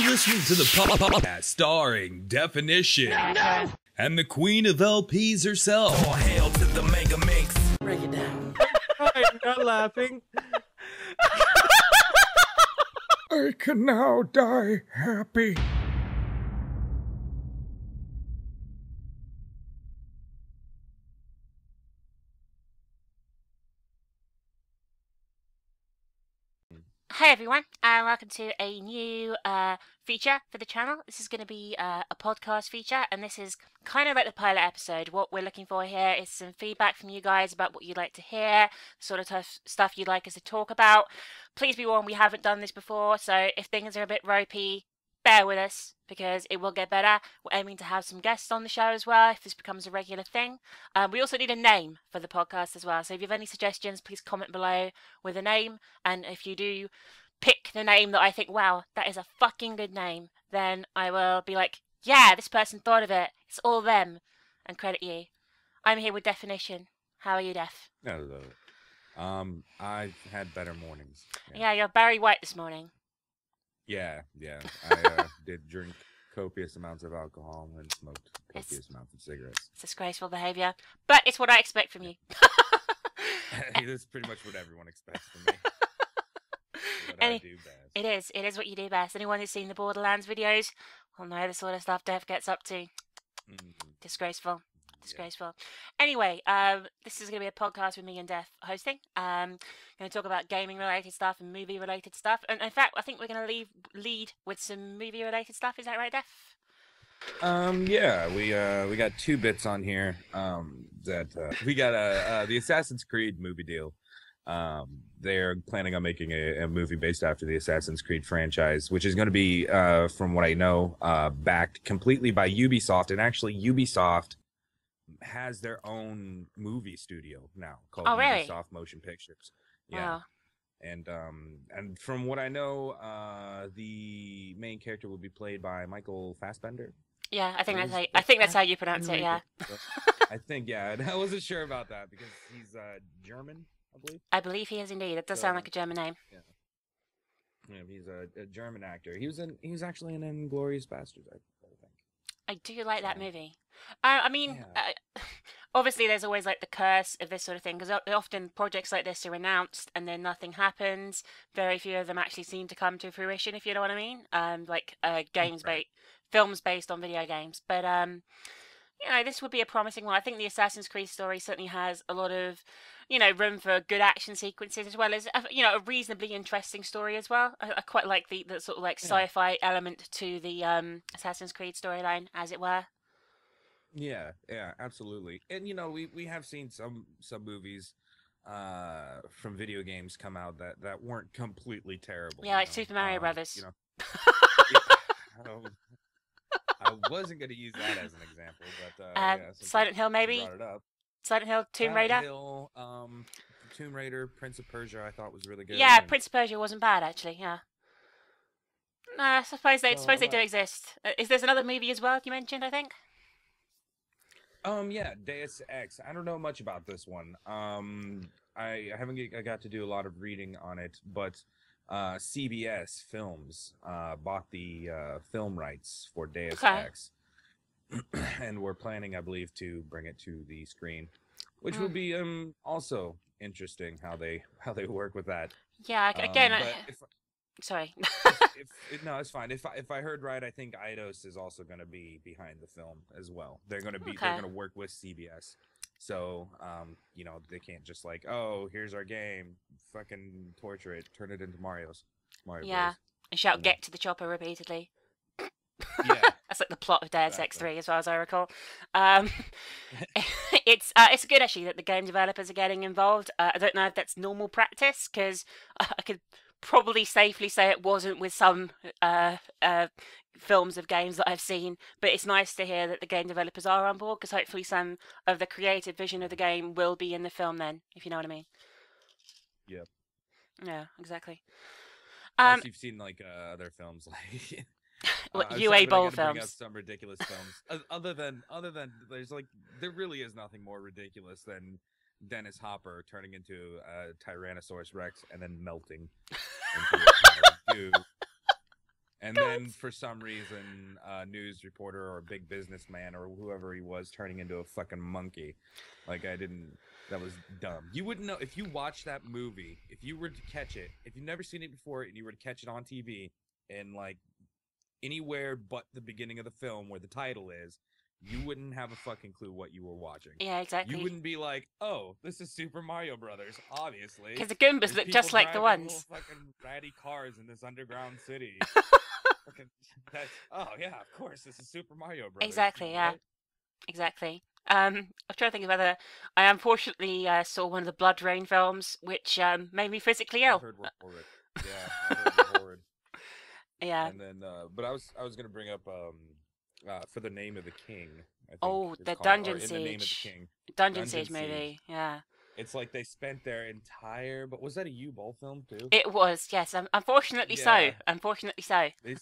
listening to the podcast starring Definition and the queen of LPs herself. All hail to the Mega Minx. Break it down. I'm not laughing. I can now die happy. Hey everyone, and welcome to a new feature for the channel. This is going to be a podcast feature, and this is kind of like the pilot episode. What we're looking for here is some feedback from you guys about what you'd like to hear, the sort of stuff you'd like us to talk about. Please be warned, we haven't done this before, so if things are a bit ropey, bear with us, because it will get better. We're aiming to have some guests on the show as well, if this becomes a regular thing. We also need a name for the podcast as well, so if you have any suggestions, please comment below with a name, and if you do pick the name that I think, wow, that is a fucking good name, then I will be like, yeah, this person thought of it, it's all them, and credit you. I'm here with Definition. How are you, Def? Hello. I've had better mornings. Yeah, you're Barry White this morning. Yeah. I did drink copious amounts of alcohol and smoked copious amounts of cigarettes. It's disgraceful behaviour, but it's what I expect from you. That's pretty much what everyone expects from me. What I do best. It is what you do best. Anyone who's seen the Borderlands videos will know the sort of stuff Def gets up to. Disgraceful. Anyway, this is going to be a podcast with me and Def hosting. Going to talk about gaming-related stuff and movie-related stuff. And in fact, I think we're going to lead with some movie-related stuff. Is that right, Def? Yeah, we got two bits on here. We got the Assassin's Creed movie deal. They're planning on making a movie based after the Assassin's Creed franchise, which is going to be, from what I know, backed completely by Ubisoft. And actually, Ubisoft has their own movie studio now called Ubisoft Motion Pictures. Yeah. Wow. And from what I know, the main character will be played by Michael Fassbender. Yeah, I think that's how you pronounce it. Yeah. I think and I wasn't sure about that because he's German, I believe. I believe he is indeed. It does sound like a German name. Yeah, he's a German actor. He was actually in *Inglourious Basterds*, I think. I do like that movie. I mean, obviously there's always like the curse of this sort of thing, because often projects like this are announced and then nothing happens. Very few of them actually seem to come to fruition, if you know what I mean. Films based on video games. But this would be a promising one. I think the Assassin's Creed story certainly has a lot of, room for good action sequences, as well as, a reasonably interesting story as well. I quite like the sort of like sci-fi element to the Assassin's Creed storyline, as it were. Yeah, absolutely. And we have seen some movies from video games come out that weren't completely terrible. Yeah, like Super Mario Brothers. I wasn't going to use that as an example, but Silent Hill, maybe. Brought it up. Silent Hill, Tomb Raider. Silent Hill, Tomb Raider, Prince of Persia, I thought was really good. Yeah, Prince of Persia wasn't bad actually. Yeah. No, I suppose they do exist. Is there another movie as well you mentioned? I think. Yeah, Deus Ex. I don't know much about this one. I got to do a lot of reading on it, but CBS Films bought the film rights for Deus Ex, and we're planning, I believe, to bring it to the screen, which will be also interesting how they work with that. Yeah, again, sorry. No, it's fine. If I heard right, I think Eidos is also going to be behind the film as well. They're going to they're going to work with CBS. So, they can't just like, oh, here's our game, fucking torture it, turn it into Mario Bros. And shout "get to the chopper" repeatedly. Yeah, that's like the plot of Deus Ex 3, as far as I recall. It's good actually that the game developers are getting involved. I don't know if that's normal practice, because I could probably safely say it wasn't with some films of games that I've seen, but it's nice to hear that the game developers are on board, because hopefully some of the creative vision of the game will be in the film then, if you know what I mean. Yep. Yeah, exactly. Unless you've seen like other films like UA Bowl films. Bring up some ridiculous films. Other than there really is nothing more ridiculous than Dennis Hopper turning into a Tyrannosaurus Rex and then melting into a goo. And then for some reason, a news reporter or a big businessman or whoever he was turning into a fucking monkey. Like that was dumb. You wouldn't know if you watched that movie, if you were to catch it, if you've never seen it before and you were to catch it on TV and like anywhere but the beginning of the film where the title is, you wouldn't have a fucking clue what you were watching. Yeah, exactly. You wouldn't be like, oh, this is Super Mario Brothers, obviously. Because the Goombas look just like the ones. Fucking ratty cars in this underground city. Oh yeah, of course, this is Super Mario Brothers. Exactly, yeah. Right? Exactly. I'm trying to think of whether I unfortunately saw one of the Blood Rain films, which made me physically ill. I heard we're horrid. Yeah, I heard we're horrid. Yeah. And then, but I was gonna bring up For the Name of the King. I think oh, the called, Dungeon Siege. The Name of the King. Dungeon Siege movie. Yeah. It's like they spent their entire. But was that a U-Ball film too? It was, yes. Unfortunately so. Unfortunately so. They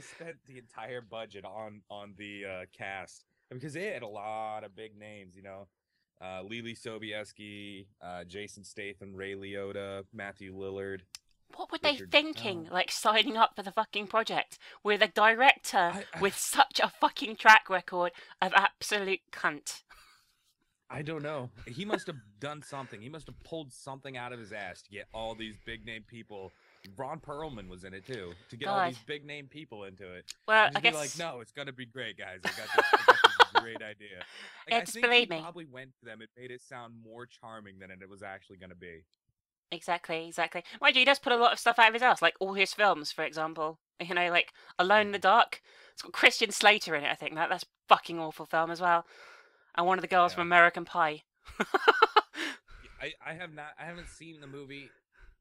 spent the entire budget on the cast because they had a lot of big names, you know. Lily Sobieski, Jason Statham, Ray Liotta, Matthew Lillard. What were they thinking, like signing up for the fucking project with a director with such a fucking track record of absolute cunt? I don't know. He must have done something. He must have pulled something out of his ass to get all these big name people. Ron Perlman was in it too, to get all these big name people into it. Well, I guess be like, no, it's gonna be great, guys. I got this great idea. Like, I think believe he me. probably went to them. It made it sound more charming than it was actually gonna be. Exactly. Mind you, he does put a lot of stuff out of his ass, like all his films, for example. You know, like Alone in the Dark. It's got Christian Slater in it, I think. That's fucking awful film as well. And one of the girls from American Pie. I haven't seen the movie,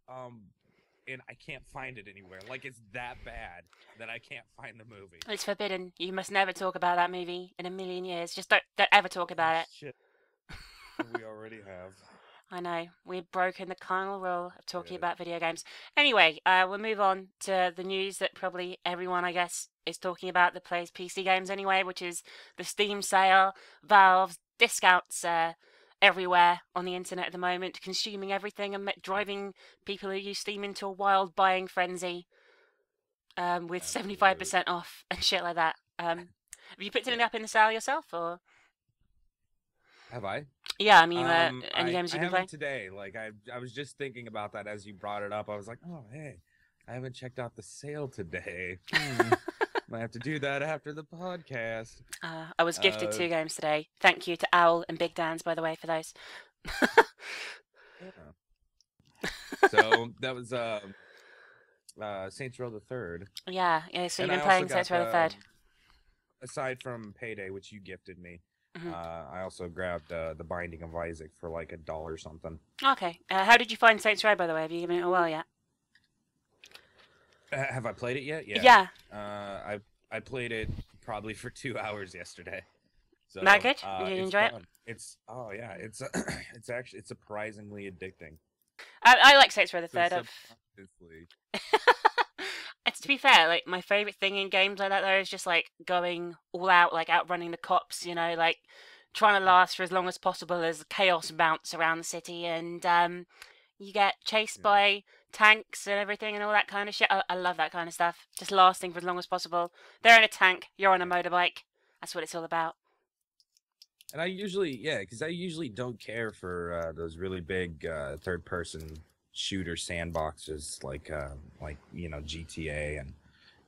and I can't find it anywhere. Like, it's that bad that I can't find the movie. It's forbidden. You must never talk about that movie in a million years. Just don't ever talk about it. Shit. We already have. I know. We've broken the cardinal rule of talking about video games. Anyway, we'll move on to the news that probably everyone, I guess, is talking about that plays PC games anyway, which is the Steam sale, Valve's discounts everywhere on the internet at the moment, consuming everything and driving people who use Steam into a wild buying frenzy with 75% off and shit like that. Have you picked anything up in the sale yourself, or...? Have I? Yeah, I mean, any games you can play? Today. Like, I was just thinking about that as you brought it up. I was like, oh, hey, I haven't checked out the sale today. Might have to do that after the podcast. I was gifted 2 games today. Thank you to Owl and Big Dan's, by the way, for those. So that was Saints Row the Third. Yeah. So you've been playing Saints Row the Third. Aside from Payday, which you gifted me. I also grabbed The Binding of Isaac for like $1 or something. Okay. How did you find Saints Row, by the way? Have you given it a whirl yet? Have I played it yet? Yeah. I played it probably for 2 hours yesterday. So, not good? Did you enjoy fun. it? It's actually surprisingly addicting. I like Saints Row the Third. It's, to be fair, like, my favourite thing in games like that, though, is just, like, going all out, like, outrunning the cops, you know, like, trying to last for as long as possible as chaos mounts around the city, and you get chased by tanks and everything and all that kind of shit. I love that kind of stuff. Just lasting for as long as possible. They're in a tank, you're on a motorbike. That's what it's all about. And I usually don't care for those really big third-person shooter sandboxes like you know, GTA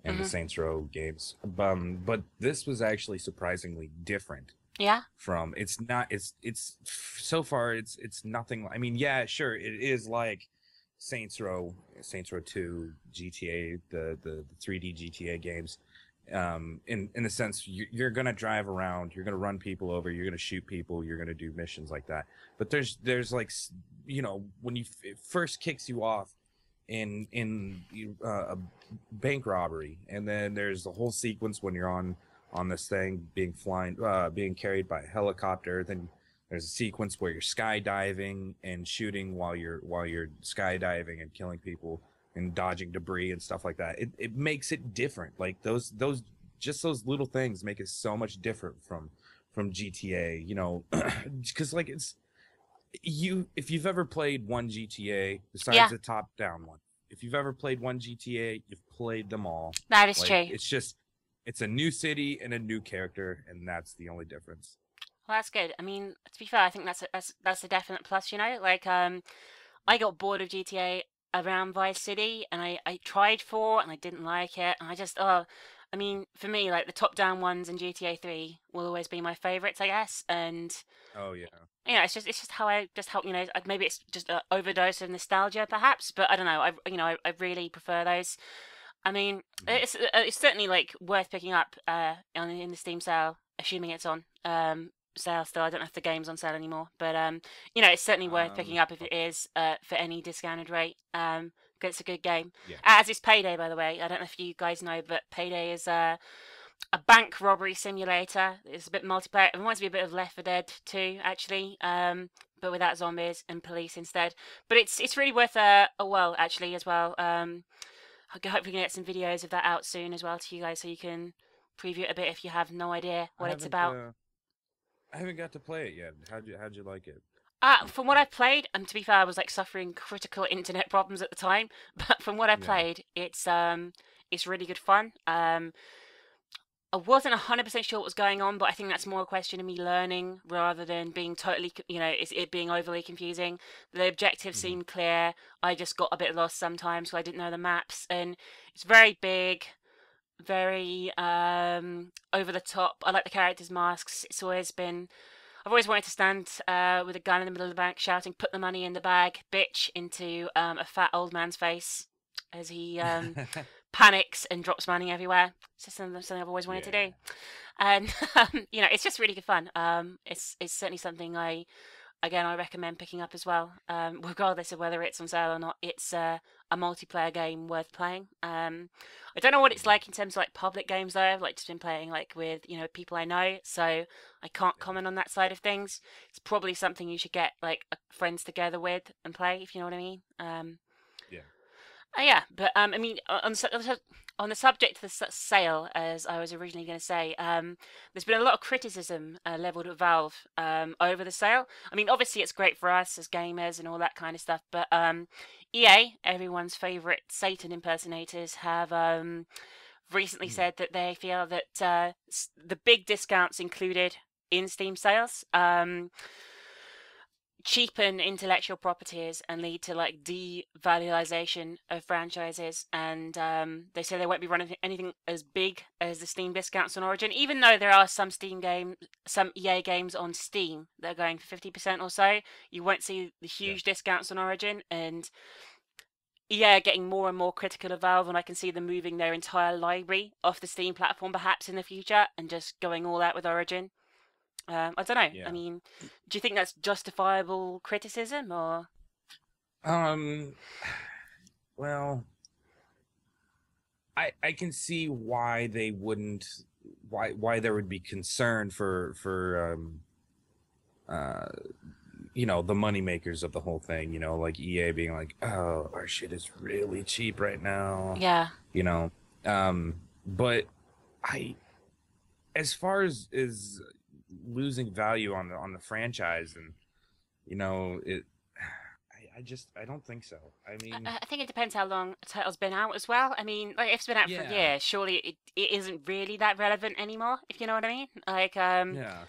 and the Saints Row games. But this was actually surprisingly different. Yeah. From it's so far it's nothing. I mean, yeah, sure, it is like Saints Row 2, GTA, the 3D GTA games. In the sense you're gonna drive around, you're gonna run people over, you're gonna shoot people, you're gonna do missions like that. But there's like, you know, when it first kicks you off in a bank robbery, and then there's the whole sequence when you're on this thing being carried by a helicopter. Then there's a sequence where you're skydiving and shooting while you're skydiving and killing people and dodging debris and stuff like that. It makes it different. Like those little things make it so much different from GTA, you know, because like if you've ever played one GTA besides the top down one, if you've ever played one GTA, you've played them all. That is Like, true. It's a new city and a new character, and that's the only difference. Well, that's good. I mean, to be fair, I think that's a definite plus. Like I got bored of GTA around Vice City, and I tried 4, and I didn't like it, and I mean, for me, like the top-down ones in GTA 3 will always be my favorites, I guess, and Oh yeah. it's just how maybe it's just an overdose of nostalgia, perhaps, but I don't know. I really prefer those. I mean, Mhm. it's certainly like worth picking up in the Steam sale, assuming it's on sale still. I don't know if the game's on sale anymore, but it's certainly worth picking up if it is for any discounted rate. 'Cause it's a good game. Yeah. As is Payday, by the way. I don't know if you guys know, but Payday is a bank robbery simulator. It's a bit multiplayer. It reminds me a bit of Left 4 Dead 2, actually, but without zombies and police instead. But it's really worth a whirl, actually, as well. Hopefully we can get some videos of that out soon as well to you guys, so you can preview it a bit if you have no idea what it's about. I haven't got to play it yet. How'd you like it? From what I've played, and to be fair, I was like suffering critical internet problems at the time. But from what I Yeah. played, it's really good fun. I wasn't 100% sure what was going on, but I think that's more a question of me learning rather than being totally, it being overly confusing. The objectives Mhm. seemed clear. I just got a bit lost sometimes, so I didn't know the maps. And it's very big, very over the top. I like the characters' masks. I've always wanted to stand with a gun in the middle of the bank shouting, "Put the money in the bag, bitch," into a fat old man's face as he panics and drops money everywhere. It's just something I've always wanted to do, and it's just really good fun. It's certainly something I recommend picking up as well, regardless of whether it's on sale or not. It's a multiplayer game worth playing. I don't know what it's like in terms of like public games though. I've like just been playing like with people I know, so I can't comment on that side of things. It's probably something you should get like friends together with and play, if you know what I mean. Yeah. Yeah, but I mean, on the subject of the sale, as I was originally going to say, there's been a lot of criticism leveled at Valve over the sale. I mean, obviously it's great for us as gamers and all that kind of stuff, but EA, everyone's favorite Satan impersonators, have recently said that they feel that the big discounts included in Steam sales cheapen intellectual properties and lead to like devaluation of franchises, and they say they won't be running anything as big as the Steam discounts on Origin, even though there are some EA games on Steam that are going for 50% or so. You won't see the huge discounts on Origin, and EA are getting more and more critical of Valve, and I can see them moving their entire library off the Steam platform perhaps in the future and just going all out with Origin. I don't know. Yeah. I mean, do you think that's justifiable criticism, or? Well, I can see why they wouldn't, why there would be concern for the money makers of the whole thing, like EA being like, oh, our shit is really cheap right now. Yeah. But as far as losing value on the franchise, and I don't think so. I mean, I think it depends how long a title's been out as well. I mean, like if it's been out for a year, surely it isn't really that relevant anymore, if you know what I mean. Like, yeah.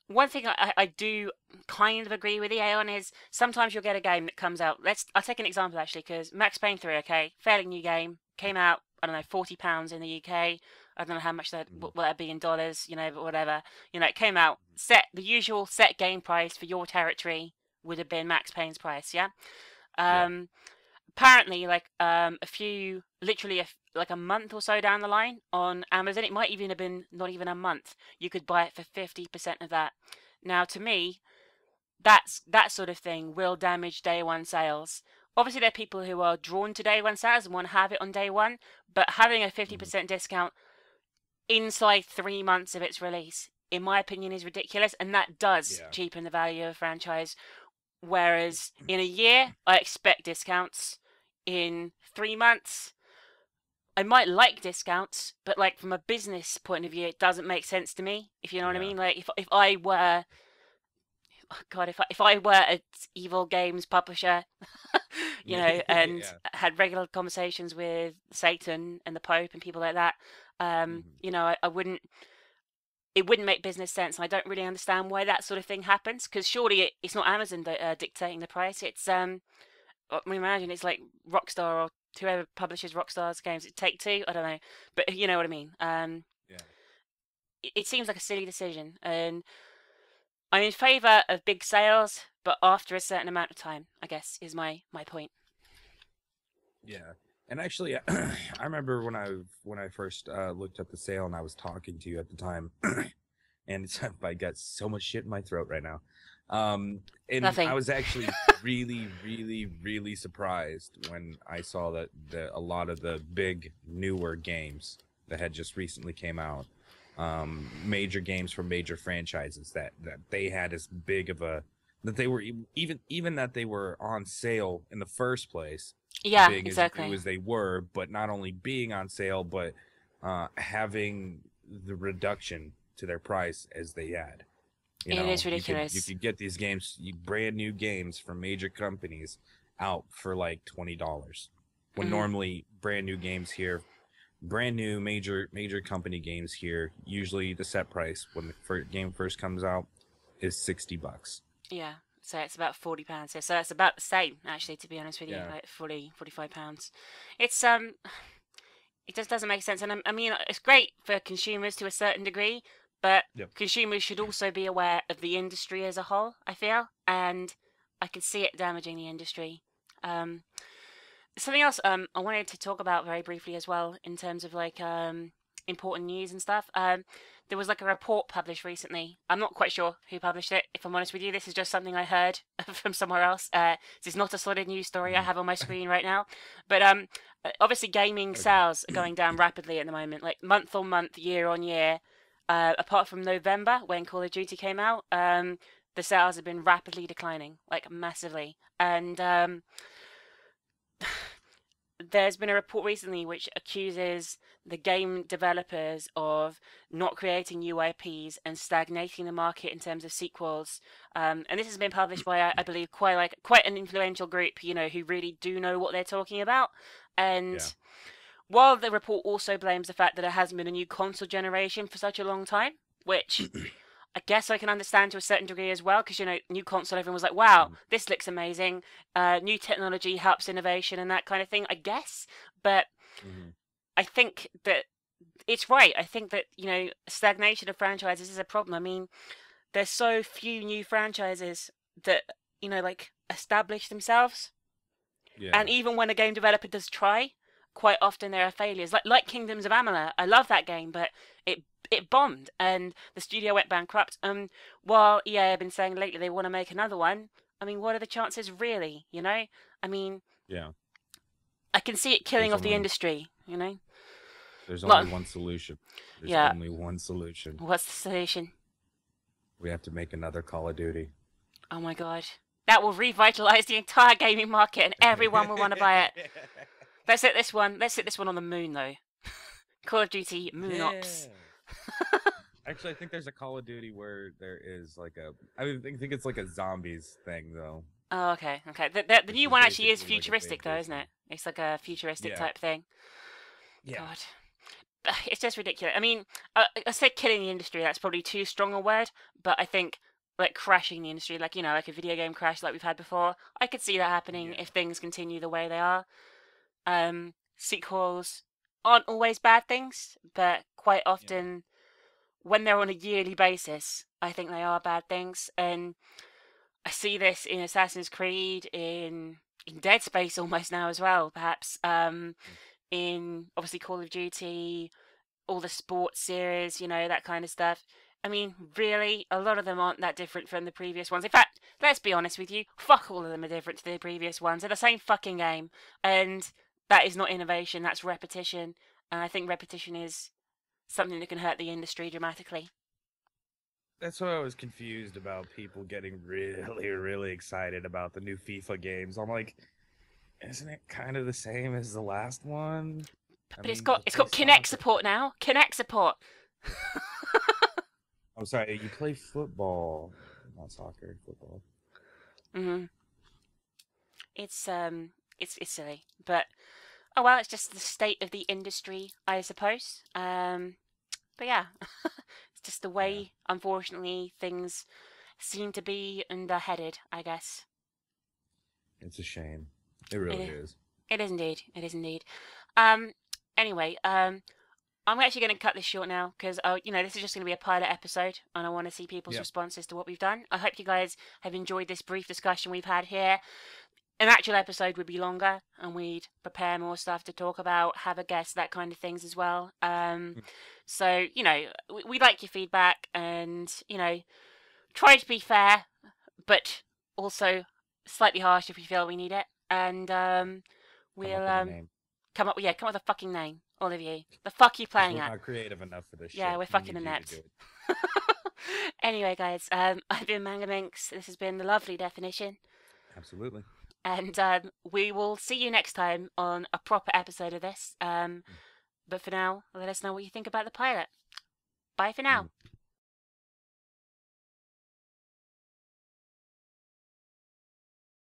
One thing I do kind of agree with EA on is sometimes you'll get a game that comes out. I'll take an example actually, because Max Payne 3, okay, fairly new game, came out, I don't know, £40 in the UK. I don't know how much what that'd be in dollars, but whatever. It came out, the usual set game price for your territory would have been Max Payne's price, yeah? Apparently, like literally like a month or so down the line on Amazon, it might even have been not even a month, you could buy it for 50% of that. Now, to me, that sort of thing will damage day one sales. Obviously, there are people who are drawn to day one sales and want to have it on day one, but having a 50% discount inside 3 months of its release, in my opinion, is ridiculous, and that does cheapen the value of a franchise. Whereas in a year, I expect discounts. In 3 months, I might like discounts, but like from a business point of view, it doesn't make sense to me. If you know what I mean. Like if I were, oh God, if I were an Evil Games publisher, you know, and Yeah. had regular conversations with Satan and the Pope and people like that. You know, I wouldn't. It wouldn't make business sense, and I don't really understand why that sort of thing happens. Because surely it's not Amazon dictating the price. It's I mean, imagine it's like Rockstar or whoever publishes Rockstar's games. It Take Two. I don't know, but you know what I mean. Yeah. It seems like a silly decision, and I'm in favour of big sales, but after a certain amount of time, I guess, is my point. Yeah. And actually, I remember when I first looked up the sale and I was talking to you at the time, and I got so much shit in my throat right now. And Nothing. I was actually really, really, really surprised when I saw that a lot of the big newer games that had just recently came out, major games from major franchises that they had as big of a that they were even that they were on sale in the first place. Yeah, Big exactly. as new as they were, but not only being on sale, but having the reduction to their price as they had. You know, It is ridiculous. You could get these games, brand new games from major companies, out for like $20, when normally brand new games here, brand new major company games here, usually the set price when the game first comes out is $60. Yeah, so it's about £40 here. So it's about the same, actually, to be honest with you, Yeah. like £45. It's it just doesn't make sense, and I mean, it's great for consumers to a certain degree, but Yep. consumers should also be aware of the industry as a whole. I feel, and I can see it damaging the industry. Um, Something else I wanted to talk about very briefly as well in terms of like important news and stuff. There was like a report published recently. I'm not quite sure who published it. If I'm honest with you, this is just something I heard from somewhere else. This is not a solid news story I have on my screen right now. But obviously, gaming sales are going down rapidly at the moment, like month on month, year on year. Apart from November when Call of Duty came out, the sales have been rapidly declining, like massively, and there's been a report recently which accuses the game developers of not creating new IPs and stagnating the market in terms of sequels. And this has been published by, I believe, quite an influential group, you know, who really do know what they're talking about. And Yeah. while the report also blames the fact that there hasn't been a new console generation for such a long time, which I guess I can understand to a certain degree as well, because, you know, new console, everyone was like, wow, this looks amazing. New technology helps innovation and that kind of thing, I guess. But I think that it's right. I think that, you know, stagnation of franchises is a problem. I mean, there's so few new franchises that, you know, like, establish themselves. Yeah. And even when a game developer does try, quite often there are failures. Like Kingdoms of Amalur. I love that game, but it bombed and the studio went bankrupt. While EA have been saying lately they want to make another one, I mean, what are the chances really, you know? I mean, Yeah. I can see it killing There's off the only- industry, you know? There's Lot- only one solution. There's Yeah. only one solution. What's the solution? We have to make another Call of Duty. Oh my god. That will revitalize the entire gaming market and everyone will want to buy it. Let's hit this one. Let's hit this one on the moon, though. Call of Duty Moon Ops. Actually, I think there's a Call of Duty where there is like I think it's like a zombies thing though. Oh, okay. The Which new is one actually is basically like a futuristic, though, big isn't it? It's like a futuristic Yeah. type thing. Yeah. God. It's just ridiculous. I mean, I said killing the industry, that's probably too strong a word, but I think like crashing the industry, like, you know, like a video game crash like we've had before, I could see that happening if things continue the way they are. Sequels aren't always bad things, but quite often when they're on a yearly basis, I think they are bad things. And I see this in Assassin's Creed, in Dead Space almost now as well, perhaps. In obviously Call of Duty, all the sports series, you know, that kind of stuff. I mean, really, a lot of them aren't that different from the previous ones. In fact, let's be honest with you, fuck all of them are different to the previous ones. They're the same fucking game. And that is not innovation, that's repetition. And I think repetition is something that can hurt the industry dramatically. That's why I was confused about people getting really, really excited about the new FIFA games. I'm like, isn't it kind of the same as the last one? But it's got Kinect support now. Kinect support. I'm sorry, you play football, not soccer, football. Mhm. It's it's silly. But oh well, it's just the state of the industry, I suppose. But yeah, it's just the way, unfortunately, things seem to be and are headed, I guess. It's a shame. It really is. It is indeed. It is indeed. Anyway, I'm actually going to cut this short now because, this is just going to be a pilot episode, and I want to see people's responses to what we've done. I hope you guys have enjoyed this brief discussion we've had here. An actual episode would be longer, and we'd prepare more stuff to talk about, have a guest, that kind of things as well. So, we like your feedback, and, try to be fair, but also slightly harsh if we feel we need it. And we'll come up with a fucking name, all of you. The fuck you playing at? We're not creative enough for this shit. Yeah, we're fucking inept. Anyway, guys, I've been MangaMinx. This has been the lovely definition. Absolutely. And we will see you next time on a proper episode of this. But for now, let us know what you think about the pilot. Bye for now.